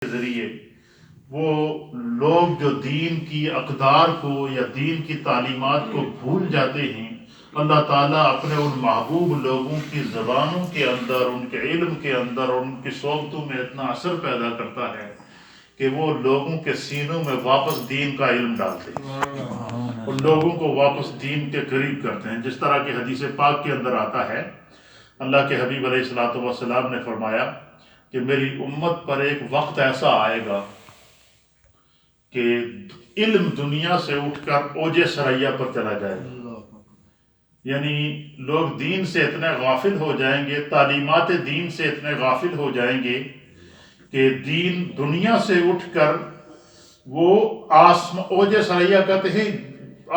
کے ذریعے وہ لوگ جو دین کی اقدار کو یا دین کی تعلیمات کو بھول جاتے ہیں، اللہ تعالیٰ اپنے ان محبوب لوگوں کی زبانوں کے اندر، ان کے علم کے اندر اور ان کی صحبتوں میں اتنا اثر پیدا کرتا ہے کہ وہ لوگوں کے سینوں میں واپس دین کا علم ڈالتے ہیں، ان لوگوں کو واپس دین کے قریب کرتے ہیں۔ جس طرح کہ حدیث پاک کے اندر آتا ہے، اللہ کے حبیب علیہ الصلوۃ والسلام نے فرمایا کہ میری امت پر ایک وقت ایسا آئے گا کہ علم دنیا سے اٹھ کر اوج ثریا پر چلا جائے گا، یعنی لوگ دین سے اتنے غافل ہو جائیں گے، تعلیمات دین سے اتنے غافل ہو جائیں گے کہ دین دنیا سے اٹھ کر وہ اوج ثریا کہتے ہیں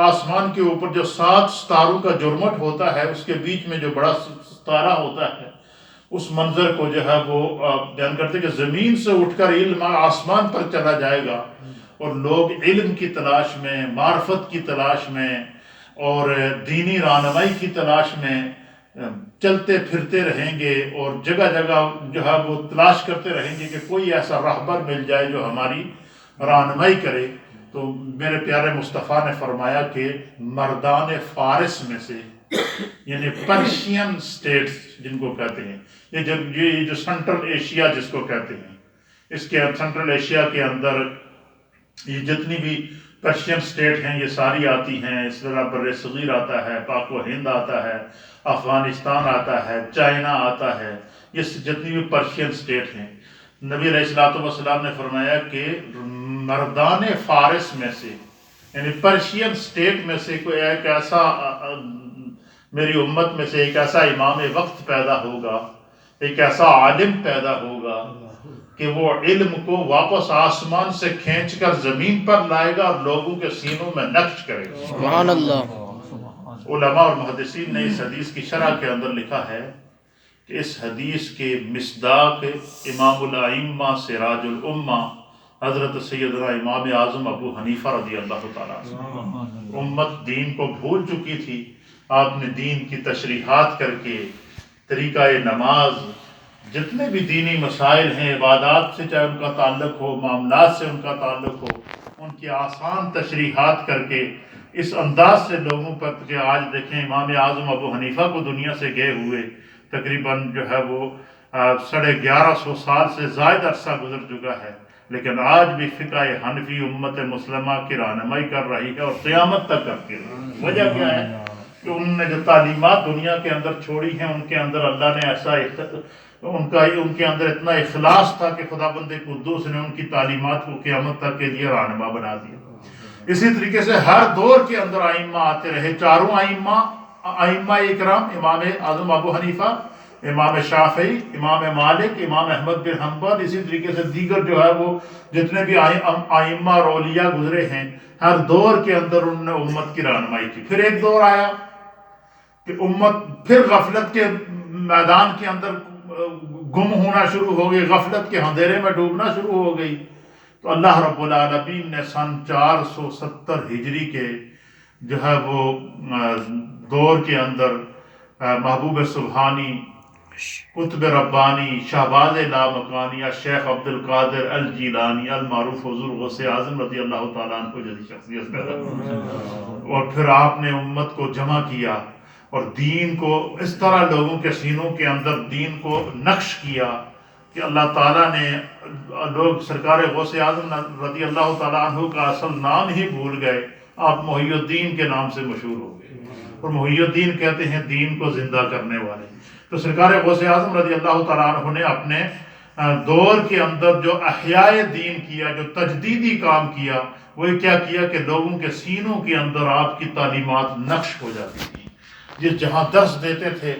آسمان کے اوپر جو 7 ستاروں کا جرمٹ ہوتا ہے، اس کے بیچ میں جو بڑا ستارہ ہوتا ہے، اس منظر کو جو ہے وہ بیان کرتے کہ زمین سے اٹھ کر علم آسمان پر چلا جائے گا اور لوگ علم کی تلاش میں، معرفت کی تلاش میں اور دینی رہنمائی کی تلاش میں چلتے پھرتے رہیں گے اور جگہ جگہ جو ہے وہ تلاش کرتے رہیں گے کہ کوئی ایسا راہبر مل جائے جو ہماری رہنمائی کرے۔ تو میرے پیارے مصطفیٰ نے فرمایا کہ مردان فارس میں سے، یعنی پرشین سٹیٹس جن کو کہتے ہیں، یہ جو سینٹرل ایشیا جس کو کہتے ہیں، اس کے سینٹرل ایشیا کے اندر یہ جتنی بھی پرشین سٹیٹ ہیں یہ ساری آتی ہیں، اس طرح بر صغیر آتا ہے، پاک و ہند آتا ہے، افغانستان آتا ہے، چائنا آتا ہے، یہ جتنی بھی پرشین سٹیٹ ہیں۔ نبی علیہ الصلوۃ والسلام نے فرمایا کہ مردان فارس میں سے، یعنی پرشین سٹیٹ میں سے کوئی ایک ایسا میری امت میں سے ایک ایسا امام وقت پیدا ہوگا، ایک ایسا عالم پیدا ہوگا کہ وہ علم کو واپس آسمان سے کھینچ کر زمین پر لائے گا اور لوگوں کے سینوں میں نقش کرے گا۔ سبحان اللہ۔ علماء اور محدثین نے اس حدیث کی شرح کے اندر لکھا ہے کہ اس حدیث کے مصداق امام الائمہ سراج الامہ حضرت سیدنا امام اعظم ابو حنیفہ رضی اللہ تعالیٰ عنہ، امت دین کو بھول چکی تھی، آپ نے دین کی تشریحات کر کے طریقہ نماز، جتنے بھی دینی مسائل ہیں، عبادات سے چاہے ان کا تعلق ہو، معاملات سے ان کا تعلق ہو، ان کی آسان تشریحات کر کے اس انداز سے لوگوں پر کہ آج دیکھیں امام اعظم ابو حنیفہ کو دنیا سے گئے ہوئے تقریباً جو ہے وہ 1150 سال سے زائد عرصہ گزر چکا ہے، لیکن آج بھی فقہ حنفی امت مسلمہ کی رہنمائی کر رہی ہے اور قیامت تک کرتی رہی ہے۔ وجہ کیا ہے کہ انہوں نے جو تعلیمات دنیا کے اندر چھوڑی ہیں، ان کے اندر اللہ نے ایسا ان کے اندر اتنا اخلاص تھا کہ خدا بند قدوس نے ان کی تعلیمات کو قیامت تک کے لیے رہنما بنا دیا۔ اسی طریقے سے ہر دور کے اندر ائمہ آتے رہے، چاروں ائمہ اکرام، امام اعظم ابو حنیفہ، امام شافعی، امام مالک، امام احمد بن حنبل، اسی طریقے سے دیگر جو ہے وہ جتنے بھی ائمہ اور اولیاء گزرے ہیں، ہر دور کے اندر انہوں نے امت کی رہنمائی کی۔ پھر ایک دور آیا کہ امت پھر غفلت کے میدان کے اندر گم ہونا شروع ہو گئی، غفلت کے اندھیرے میں ڈوبنا شروع ہو گئی۔ تو اللہ رب العالمین نے سن 470 ہجری کے جو ہے وہ دور کے اندر محبوب سبحانی، قطب ربانی، شہباز لامکانی، شیخ عبد القادر الجیلانی المعروف حضور غوث اعظم رضی اللہ تعالیٰ عنہ جیسی شخصیت پیدا کی، اور پھر آپ نے امت کو جمع کیا اور دین کو اس طرح لوگوں کے سینوں کے اندر دین کو نقش کیا کہ اللہ تعالیٰ نے لوگ سرکار غوث اعظم رضی اللہ تعالیٰ عنہ کا اصل نام ہی بھول گئے، آپ محی الدین کے نام سے مشہور ہو گئے، اور محی الدین کہتے ہیں دین کو زندہ کرنے والے۔ تو سرکار غوث اعظم رضی اللہ تعالیٰ عنہ نے اپنے دور کے اندر جو احیاء دین کیا، جو تجدیدی کام کیا، وہ کیا کیا کہ لوگوں کے سینوں کے اندر آپ کی تعلیمات نقش ہو جاتی تھی۔ جس جہاں درس دیتے تھے،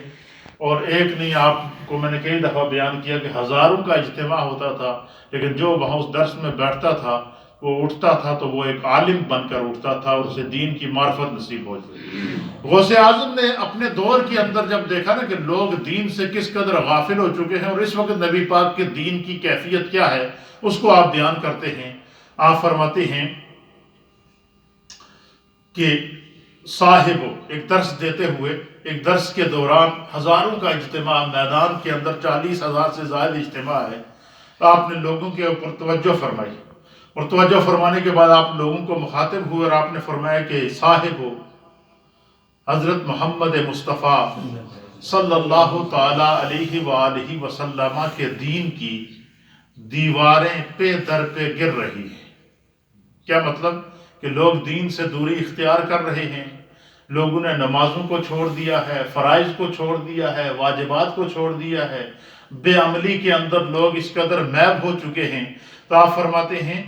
اور ایک نہیں، آپ کو میں نے کئی دفعہ بیان کیا کہ ہزاروں کا اجتماع ہوتا تھا، لیکن جو وہاں اس درس میں بیٹھتا تھا وہ اٹھتا تھا تو وہ ایک عالم بن کر اٹھتا تھا اور اسے دین کی معرفت نصیب ہوتی۔ غوث اعظم نے اپنے دور کے اندر جب دیکھا نا کہ لوگ دین سے کس قدر غافل ہو چکے ہیں اور اس وقت نبی پاک کے دین کی کیفیت کیا ہے، اس کو آپ بیان کرتے ہیں۔ آپ فرماتے ہیں کہ صاحب ایک درس دیتے ہوئے، ایک درس کے دوران ہزاروں کا اجتماع، میدان کے اندر 40,000 سے زائد اجتماع ہے، تو آپ نے لوگوں کے اوپر توجہ فرمائی، اور توجہ فرمانے کے بعد آپ لوگوں کو مخاطب ہوئے اور آپ نے فرمایا کہ صاحب ہو حضرت محمد مصطفیٰ صلی اللہ تعالی علیہ وآلہ وسلم کے دین کی دیواریں پہ در پہ گر رہی ہیں۔ کیا مطلب؟ کہ لوگ دین سے دوری اختیار کر رہے ہیں، لوگوں نے نمازوں کو چھوڑ دیا ہے، فرائض کو چھوڑ دیا ہے، واجبات کو چھوڑ دیا ہے، بے عملی کے اندر لوگ اس قدر میب ہو چکے ہیں۔ تو آپ فرماتے ہیں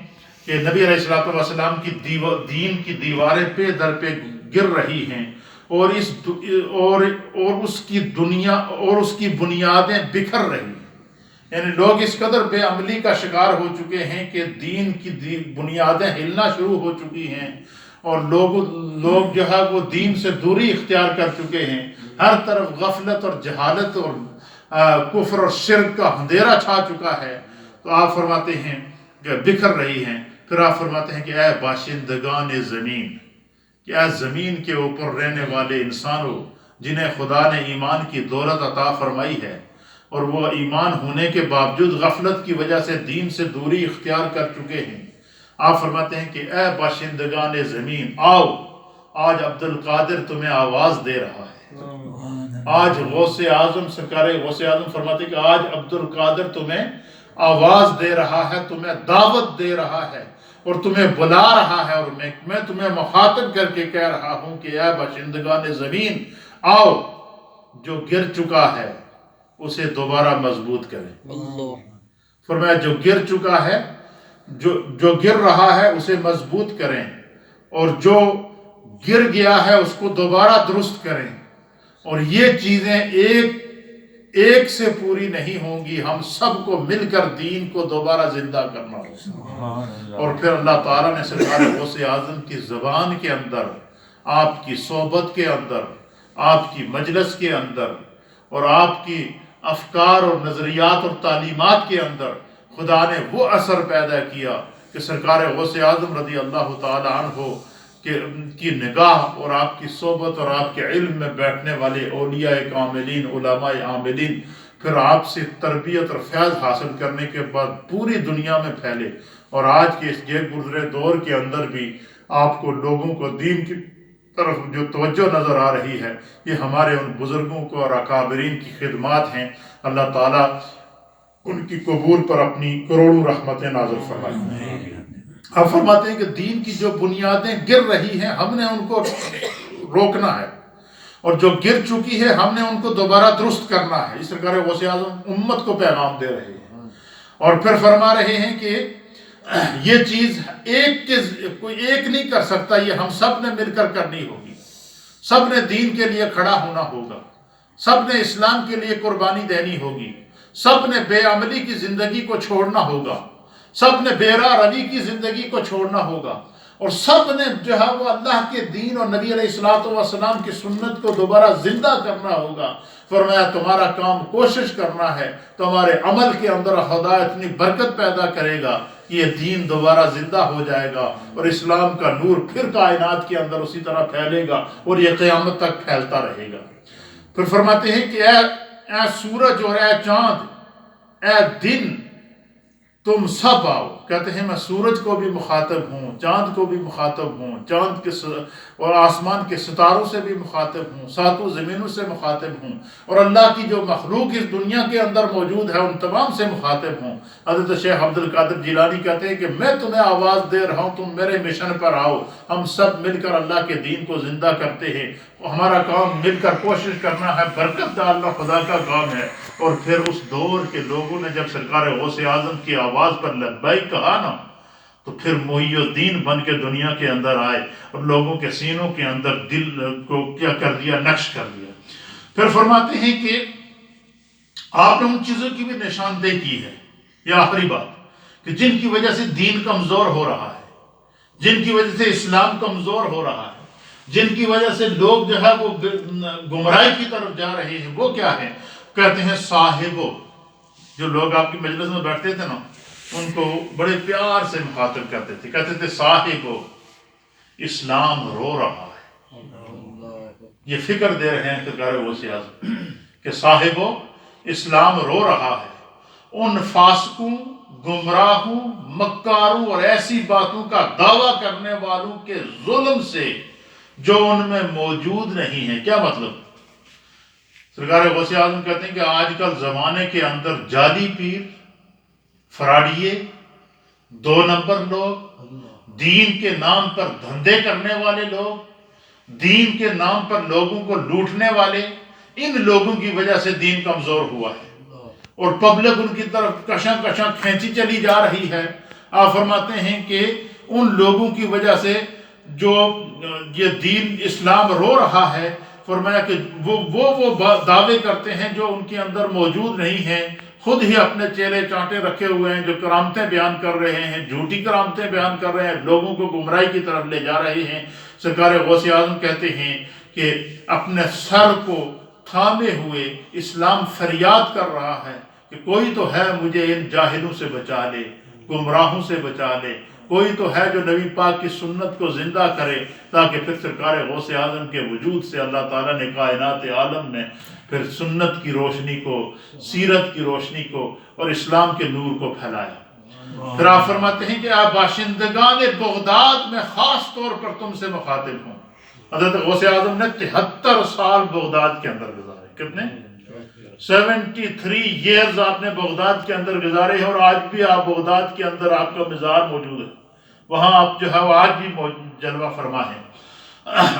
کہ نبی علیہ السلام کی دین کی دیواریں پہ در پہ گر رہی ہیں، اور اس کی دنیا اور اس کی بنیادیں بکھر رہی ہیں۔ یعنی لوگ اس قدر بے عملی کا شکار ہو چکے ہیں کہ دین کی بنیادیں ہلنا شروع ہو چکی ہیں، اور لوگ جو ہے وہ دین سے دوری اختیار کر چکے ہیں۔ ہر طرف غفلت اور جہالت اور کفر اور شرک کا اندھیرا چھا چکا ہے۔ تو آپ فرماتے ہیں کہ بکھر رہی ہیں۔ پھر آپ فرماتے ہیں کہ اے باشندگان زمین، کہ اے زمین کے اوپر رہنے والے انسانوں جنہیں خدا نے ایمان کی دولت عطا فرمائی ہے، اور وہ ایمان ہونے کے باوجود غفلت کی وجہ سے دین سے دوری اختیار کر چکے ہیں، آپ فرماتے ہیں کہ اے باشندگان زمین آؤ، آج عبد القادر تمہیں آواز دے رہا ہے۔ آج غوث اعظم سرکار غوث اعظم فرماتے ہیں کہ آج عبد القادر تمہیں آواز دے رہا ہے، تمہیں دعوت دے رہا ہے، اور تمہیں بلا رہا ہے، اور میں تمہیں مخاطب کر کے کہہ رہا ہوں کہ اے باشندگان زمین آؤ، جو گر چکا ہے اسے دوبارہ مضبوط کریں۔ فرمایا جو گر چکا ہے، جو گر رہا ہے اسے مضبوط کریں، اور جو گر گیا ہے اس کو دوبارہ درست کریں، اور یہ چیزیں ایک سے پوری نہیں ہوں گی، ہم سب کو مل کر دین کو دوبارہ زندہ کرنا ہوگا۔ اور پھر اللہ تعالیٰ نے سرکار غوث اعظم کی زبان کے اندر، آپ کی صحبت کے اندر، آپ کی مجلس کے اندر، اور آپ کی افکار اور نظریات اور تعلیمات کے اندر خدا نے وہ اثر پیدا کیا کہ سرکار غوث اعظم رضی اللہ تعالی عنہ کی نگاہ اور آپ کی صحبت اور آپ کے علم میں بیٹھنے والے اولیاء کاملین، علماء عاملین پھر آپ سے تربیت اور فیض حاصل کرنے کے بعد پوری دنیا میں پھیلے، اور آج کے اس گزرے دور کے اندر بھی آپ کو لوگوں کو دین کی طرف جو توجہ نظر آ رہی ہے، یہ ہمارے ان بزرگوں کو اور اکابرین کی خدمات ہیں۔ اللہ تعالیٰ ان کی قبول پر اپنی کروڑوں رحمتیں نازل فرمائیں۔ آپ فرماتے ہیں کہ دین کی جو بنیادیں گر رہی ہیں ہم نے ان کو روکنا ہے، اور جو گر چکی ہے ہم نے ان کو دوبارہ درست کرنا ہے۔ اس سرکار غوث اعظم امت کو پیغام دے رہے ہیں، اور پھر فرما رہے ہیں کہ یہ چیز کوئی ایک نہیں کر سکتا، یہ ہم سب نے مل کر کرنی ہوگی، سب نے دین کے لیے کھڑا ہونا ہوگا، سب نے اسلام کے لیے قربانی دینی ہوگی، سب نے بے عملی کی زندگی کو چھوڑنا ہوگا، سب نے بے راہ روی کی زندگی کو چھوڑنا ہوگا، اور سب نے جو ہے وہ اللہ کے دین اور نبی علیہ السلام کی سنت کو دوبارہ زندہ کرنا ہوگا۔ فرمایا تمہارا کام کوشش کرنا ہے، تمہارے عمل کے اندر خدا اتنی برکت پیدا کرے گا کہ یہ دین دوبارہ زندہ ہو جائے گا، اور اسلام کا نور پھر کائنات کے اندر اسی طرح پھیلے گا، اور یہ قیامت تک پھیلتا رہے گا۔ پھر فرماتے ہیں کہ اے سورج اور اے چاند، اے دن، تم سب آؤ۔ کہتے ہیں میں سورج کو بھی مخاطب ہوں، چاند کو بھی مخاطب ہوں، چاند کے اور آسمان کے ستاروں سے بھی مخاطب ہوں، ساتوں زمینوں سے مخاطب ہوں، اور اللہ کی جو مخلوق اس دنیا کے اندر موجود ہے ان تمام سے مخاطب ہوں۔ حضرت شیخ عبد القادر جیلانی کہتے ہیں کہ میں تمہیں آواز دے رہا ہوں، تم میرے مشن پر آؤ، ہم سب مل کر اللہ کے دین کو زندہ کرتے ہیں، ہمارا کام مل کر کوشش کرنا ہے، برکت ڈالنا خدا کا کام ہے۔ اور پھر اس دور کے لوگوں نے جب سرکار غوث اعظم کی آواز پر لبیک کہا نا، تو پھر محی الدین بن کے دنیا کے اندر آئے، اور لوگوں کے سینوں کے اندر دل کو کیا کر دیا، نقش کر دیا۔ پھر فرماتے ہیں کہ آپ نے ان چیزوں کی بھی نشاندہی کی ہے، یہ آخری بات، کہ جن کی وجہ سے دین کمزور ہو رہا ہے، جن کی وجہ سے اسلام کمزور ہو رہا ہے، جن کی وجہ سے لوگ جو ہے وہ گمراہی کی طرف جا رہے ہیں، وہ کیا ہے؟ کہتے ہیں صاحبو، جو لوگ آپ کی مجلس میں بیٹھتے تھے نا ان کو بڑے پیار سے مخاطب کرتے تھے، کہتے تھے صاحبو اسلام رو رہا ہے۔ یہ فکر دے رہے ہیں سرکار غوث اعظم کہ صاحبو اسلام رو رہا ہے، ان فاسقوں گمراہوں، مکاروں اور ایسی باتوں کا دعویٰ کرنے والوں کے ظلم سے جو ان میں موجود نہیں ہے۔ کیا مطلب؟ سرکار غوث اعظم کہتے ہیں کہ آج کل زمانے کے اندر جعلی پیر، فراڈیے، 2 نمبر لوگ، دین کے نام پر دھندے کرنے والے لوگ، دین کے نام پر لوگوں کو لوٹنے والے، ان لوگوں کی وجہ سے دین کمزور ہوا ہے اور پبلک ان کی طرف کشاں کشاں کھینچی چلی جا رہی ہے۔ آپ فرماتے ہیں کہ ان لوگوں کی وجہ سے جو یہ دین اسلام رو رہا ہے، فرمایا کہ وہ دعوے کرتے ہیں جو ان کے اندر موجود نہیں ہیں، خود ہی اپنے چیلے چانٹے رکھے ہوئے ہیں جو کرامتیں بیان کر رہے ہیں، جھوٹی کرامتیں بیان کر رہے ہیں، لوگوں کو گمراہی کی طرف لے جا رہے ہیں۔ سرکار غوث اعظم کہتے ہیں کہ اپنے سر کو تھامے ہوئے اسلام فریاد کر رہا ہے کہ کوئی تو ہے مجھے ان جاہلوں سے بچا لے، گمراہوں سے بچا لے، کوئی تو ہے جو نبی پاک کی سنت کو زندہ کرے، تاکہ پھر سرکار غوث اعظم کے وجود سے اللہ تعالیٰ نے کائنات عالم میں پھر سنت کی روشنی کو، سیرت کی روشنی کو اور اسلام کے نور کو پھیلایا۔ پھر آپ فرماتے ہیں کہ آپ باشندگان بغداد میں خاص طور پر تم سے مخاطب ہوں۔ حضرت غوث اعظم نے 73 سال بغداد کے اندر گزارے۔ کتنے؟ 73 ایئرز آپ نے بغداد کے اندر گزارے ہیں، اور آج بھی آپ بغداد کے اندر آپ کا مزار موجود ہے، وہاں آپ جو ہے وہ آج بھی جلوہ فرما ہیں۔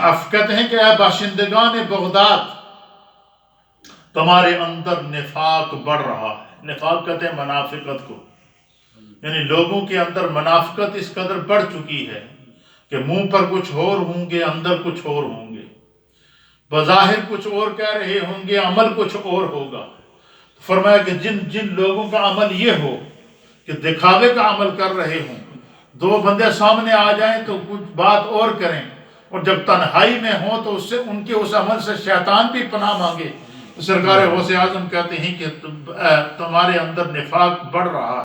آپ کہتے ہیں کہ اے باشندگان بغداد، تمہارے اندر نفاق بڑھ رہا ہے۔ نفاق کہتے ہیں منافقت کو، یعنی لوگوں کے اندر منافقت اس قدر بڑھ چکی ہے کہ منہ پر کچھ اور ہوں گے، اندر کچھ اور ہوں گے، بظاہر کچھ اور کہہ رہے ہوں گے، عمل کچھ اور ہوگا۔ فرمایا کہ جن لوگوں کا عمل یہ ہو کہ دکھاوے کا عمل کر رہے ہوں، 2 بندے سامنے آ جائیں تو کچھ بات اور کریں، اور جب تنہائی میں ہوں تو اس سے ان کے اس عمل سے شیطان بھی پناہ مانگے۔ سرکار غوث اعظم کہتے ہیں کہ تمہارے اندر نفاق بڑھ رہا ہے۔